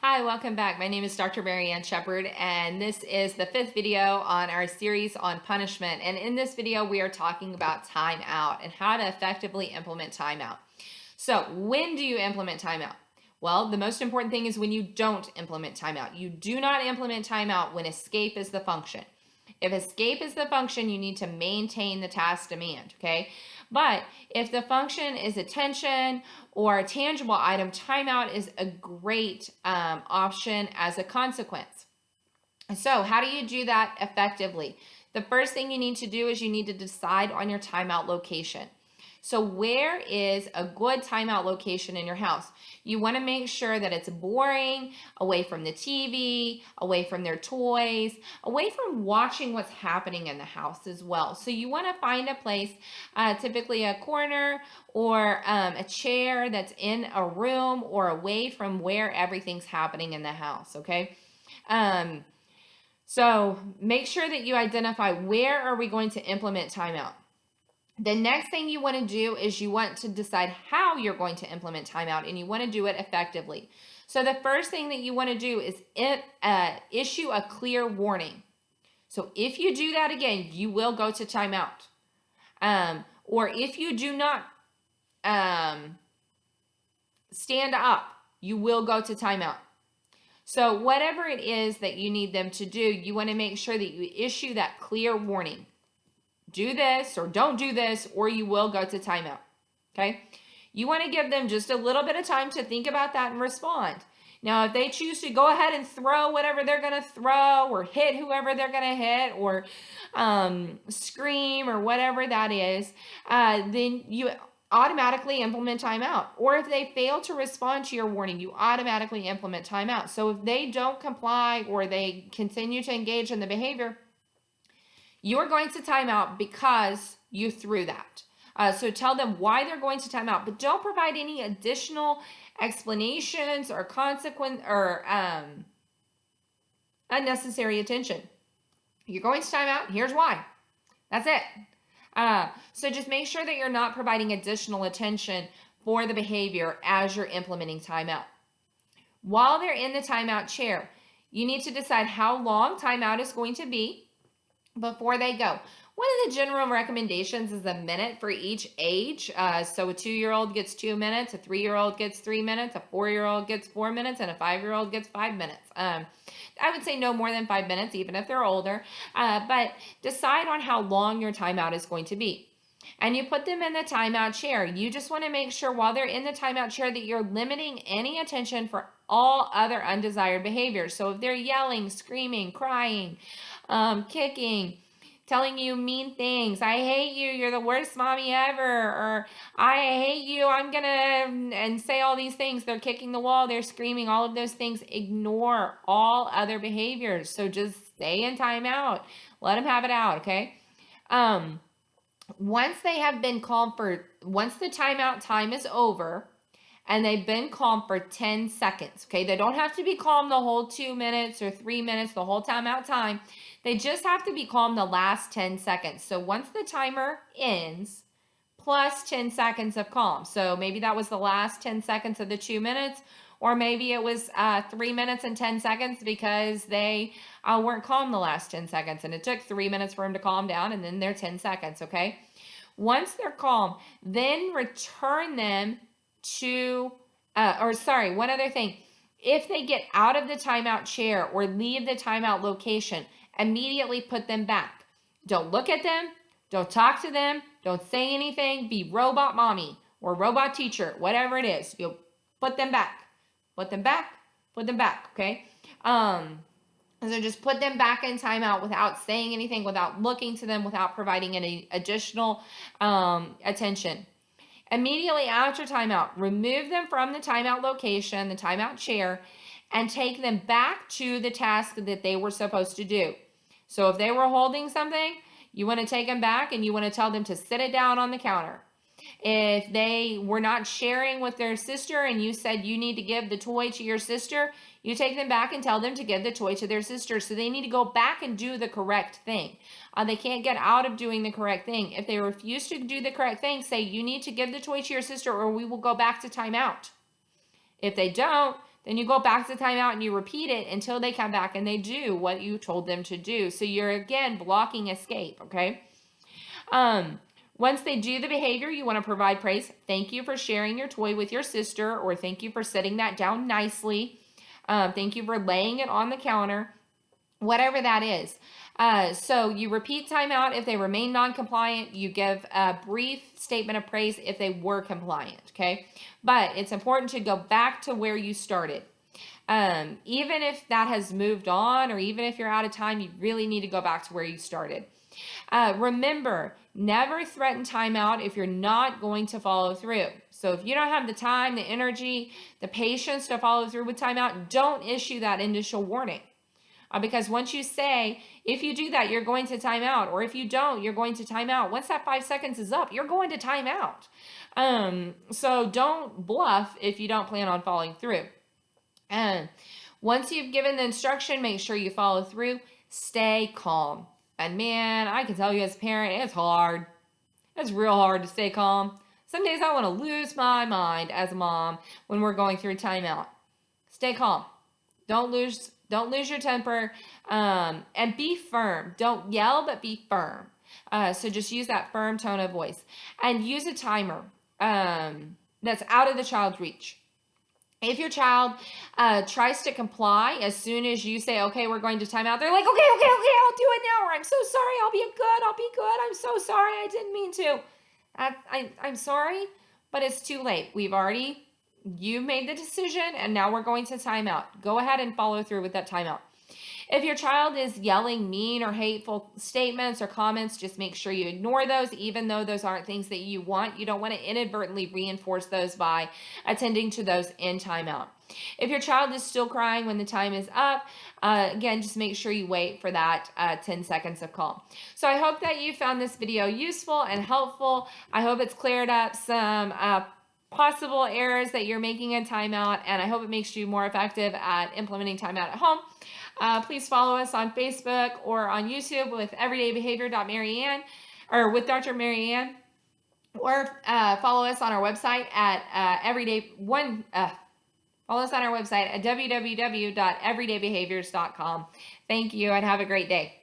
Hi, welcome back. My name is Dr. Mary Ann Shepard, and this is the 5th video on our series on punishment. And in this video, we are talking about timeout and how to effectively implement timeout. So when do you implement timeout? Well, the most important thing is when you don't implement timeout. You do not implement timeout when escape is the function. If escape is the function, you need to maintain the task demand, okay? But if the function is attention or a tangible item, timeout is a great option as a consequence. So how do you do that effectively? The first thing you need to do is you need to decide on your timeout location. So where is a good timeout location in your house? You want to make sure that it's boring, away from the TV, away from their toys, away from watching what's happening in the house as well. So you want to find a place, typically a corner or a chair that's in a room or away from where everything's happening in the house, okay? So make sure that you identify where are we going to implement timeout. The next thing you want to do is you want to decide how you're going to implement timeout, and you want to do it effectively. So the first thing that you want to do is issue a clear warning. So if you do that again, you will go to timeout. Or if you do not stand up, you will go to timeout. So whatever it is that you need them to do, you want to make sure that you issue that clear warning. Do this or don't do this, or you will go to timeout, okay? You want to give them just a little bit of time to think about that and respond. Now, if they choose to go ahead and throw whatever they're going to throw or hit whoever they're going to hit or scream or whatever that is, then you automatically implement timeout. Or if they fail to respond to your warning, you automatically implement timeout. So if they don't comply or they continue to engage in the behavior, you're going to timeout because you threw that. So tell them why they're going to timeout, but don't provide any additional explanations or consequence or unnecessary attention. You're going to timeout. Here's why. That's it. So just make sure that you're not providing additional attention for the behavior as you're implementing timeout. While they're in the timeout chair, you need to decide how long timeout is going to be before they go. One of the general recommendations is a minute for each age. So a 2-year-old gets 2 minutes, a 3-year-old gets 3 minutes, a 4-year-old gets 4 minutes, and a 5-year-old gets 5 minutes. I would say no more than 5 minutes, even if they're older. But decide on how long your timeout is going to be. And you put them in the timeout chair. You just want to make sure while they're in the timeout chair that you're limiting any attention for all other undesired behaviors. So if they're yelling, screaming, crying, kicking, telling you mean things, I hate you, you're the worst mommy ever, or I hate you, I'm gonna, and say all these things, they're kicking the wall, they're screaming, all of those things, ignore all other behaviors. So just stay in timeout. Let them have it out, okay? Once they have been calm once the timeout time is over, and they've been calm for 10 seconds, okay? They don't have to be calm the whole 2 minutes or 3 minutes, the whole timeout time. They just have to be calm the last 10 seconds. So once the timer ends, plus 10 seconds of calm. So maybe that was the last 10 seconds of the 2 minutes, or maybe it was 3 minutes and 10 seconds because they weren't calm the last 10 seconds, and it took 3 minutes for them to calm down, and then they're 10 seconds, okay? Once they're calm, then return them to, one other thing. If they get out of the timeout chair or leave the timeout location, immediately put them back. Don't look at them. Don't talk to them. Don't say anything. Be robot mommy or robot teacher, whatever it is. You'll put them back. Put them back. Put them back, okay? So just put them back in timeout without saying anything, without looking to them, without providing any additional attention. Immediately after timeout, remove them from the timeout location, the timeout chair, and take them back to the task that they were supposed to do. So if they were holding something, you want to take them back and you want to tell them to sit it down on the counter. If they were not sharing with their sister and you said you need to give the toy to your sister, you take them back and tell them to give the toy to their sister. So they need to go back and do the correct thing. They can't get out of doing the correct thing. If they refuse to do the correct thing, say you need to give the toy to your sister or we will go back to timeout. If they don't, Then you go back to timeout and you repeat it until they come back and they do what you told them to do. So you're, again, blocking escape, okay? Once they do the behavior, you want to provide praise. Thank you for sharing your toy with your sister, or thank you for setting that down nicely. Thank you for laying it on the counter, whatever that is. So you repeat timeout if they remain non-compliant. You give a brief statement of praise if they were compliant, okay? But it's important to go back to where you started. Even if that has moved on, or even if you're out of time, you really need to go back to where you started. Remember, never threaten timeout if you're not going to follow through. So if you don't have the time, the energy, the patience to follow through with timeout, don't issue that initial warning. Because once you say, if you do that, you're going to timeout, or if you don't, you're going to timeout. Once that 5 seconds is up, you're going to timeout. So don't bluff if you don't plan on following through. And once you've given the instruction, make sure you follow through. Stay calm. And man, I can tell you as a parent, it's hard. It's real hard to stay calm. Some days I want to lose my mind as a mom when we're going through timeout. Stay calm. Don't lose your temper, and be firm. Don't yell, but be firm. So just use that firm tone of voice, and use a timer that's out of the child's reach. If your child tries to comply as soon as you say, okay, we're going to timeout, they're like, okay, I'll do it now, or I'm so sorry, I'll be good, I'm so sorry, I didn't mean to. I'm sorry, but it's too late. You made the decision, and now we're going to timeout. Go ahead and follow through with that timeout. If your child is yelling mean or hateful statements or comments, just make sure you ignore those, even though those aren't things that you want. You don't want to inadvertently reinforce those by attending to those in timeout. If your child is still crying when the time is up, again, just make sure you wait for that 10 seconds of calm. So I hope that you found this video useful and helpful. I hope it's cleared up some possible errors that you're making in timeout, and I hope it makes you more effective at implementing timeout at home. Please follow us on Facebook or on YouTube with everydaybehavior.Marianne, or with Dr. Marianne, or follow us on our website at www.everydaybehaviors.com. Thank you, and have a great day.